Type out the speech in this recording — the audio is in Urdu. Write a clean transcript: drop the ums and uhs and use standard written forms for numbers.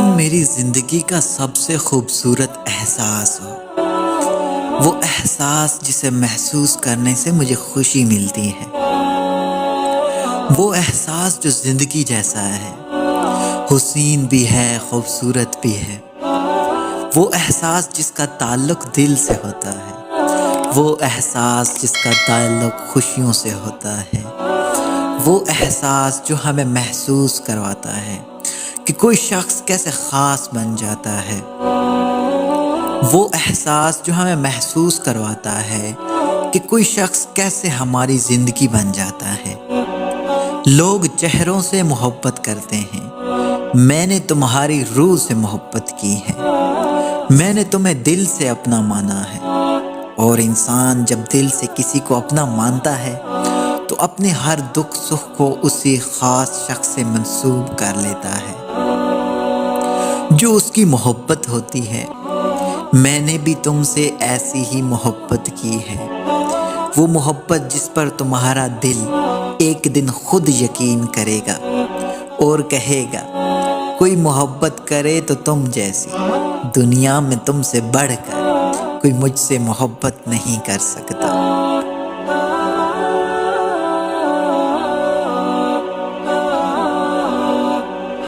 تم میری زندگی کا سب سے خوبصورت احساس ہو، وہ احساس جسے محسوس کرنے سے مجھے خوشی ملتی ہے، وہ احساس جو زندگی جیسا ہے، حسین بھی ہے، خوبصورت بھی ہے، وہ احساس جس کا تعلق دل سے ہوتا ہے، وہ احساس جس کا تعلق خوشیوں سے ہوتا ہے، وہ احساس جو ہمیں محسوس کرواتا ہے کہ کوئی شخص کیسے خاص بن جاتا ہے، وہ احساس جو ہمیں محسوس کرواتا ہے کہ کوئی شخص کیسے ہماری زندگی بن جاتا ہے۔ لوگ چہروں سے محبت کرتے ہیں، میں نے تمہاری روح سے محبت کی ہے، میں نے تمہیں دل سے اپنا مانا ہے، اور انسان جب دل سے کسی کو اپنا مانتا ہے تو اپنے ہر دکھ سکھ کو اسی خاص شخص سے منسوب کر لیتا ہے جو اس کی محبت ہوتی ہے۔ میں نے بھی تم سے ایسی ہی محبت کی ہے، وہ محبت جس پر تمہارا دل ایک دن خود یقین کرے گا اور کہے گا کوئی محبت کرے تو تم جیسی، دنیا میں تم سے بڑھ کر کوئی مجھ سے محبت نہیں کر سکتا۔